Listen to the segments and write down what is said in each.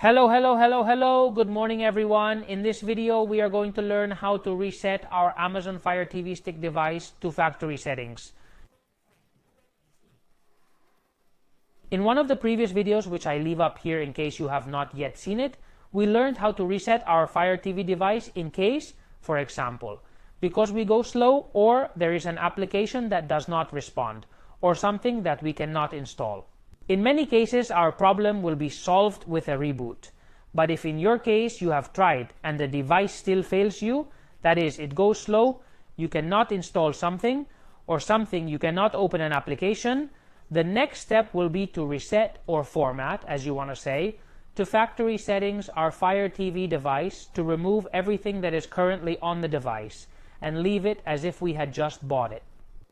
Hello. Good morning, everyone. In this video, we are going to learn how to reset our Amazon Fire TV Stick device to factory settings. In one of the previous videos, which I leave up here in case you have not yet seen it, we learned how to reset our Fire TV device in case, for example, because we go slow or there is an application that does not respond or something that we cannot install. In many cases, our problem will be solved with a reboot. But if in your case you have tried and the device still fails you, that is, it goes slow, you cannot install something, or something you cannot open an application, the next step will be to reset or format, as you want to say, to factory settings our Fire TV device to remove everything that is currently on the device and leave it as if we had just bought it.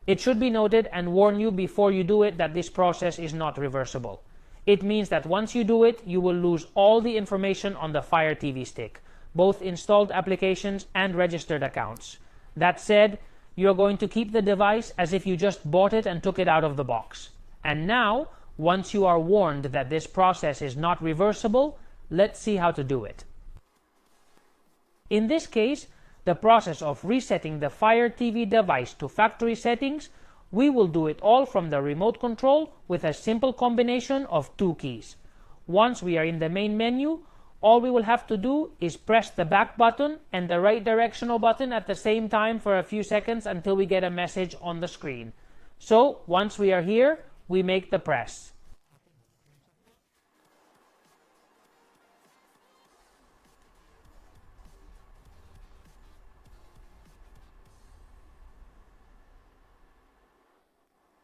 It should be noted and warn you before you do it that this process is not reversible. It means that once you do it, you will lose all the information on the Fire TV Stick, both installed applications and registered accounts. That said, you're going to keep the device as if you just bought it and took it out of the box. And now, once you are warned that this process is not reversible, let's see how to do it. In this case, the process of resetting the Fire TV device to factory settings, we will do it all from the remote control with a simple combination of two keys. Once we are in the main menu, all we will have to do is press the back button and the right directional button at the same time for a few seconds until we get a message on the screen. So once we are here, we make the press.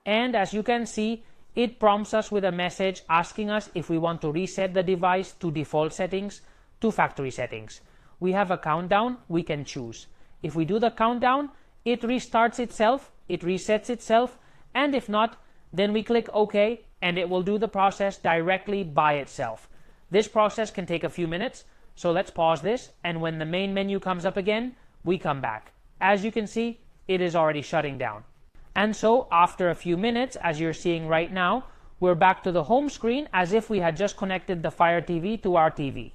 And as you can see, it prompts us with a message asking us if we want to reset the device to default settings, to factory settings. We have a countdown we can choose. If we do the countdown, it restarts itself, it resets itself, and if not, then we click OK and it will do the process directly by itself. This process can take a few minutes, so let's pause this, and when the main menu comes up again, we come back. As you can see, it is already shutting down. And so, after a few minutes, as you're seeing right now, we're back to the home screen as if we had just connected the Fire TV to our TV.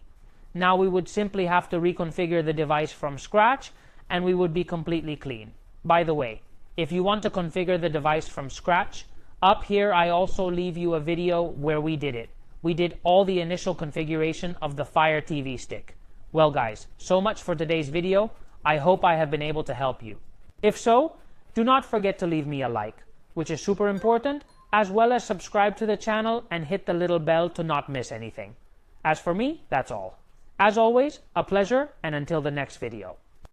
Now we would simply have to reconfigure the device from scratch, and we would be completely clean. By the way, if you want to configure the device from scratch, up here I also leave you a video where we did it. We did all the initial configuration of the Fire TV Stick. Well guys, so much for today's video. I hope I have been able to help you. If so, do not forget to leave me a like, which is super important, as well as subscribe to the channel and hit the little bell to not miss anything. As for me, that's all. As always, a pleasure, and until the next video.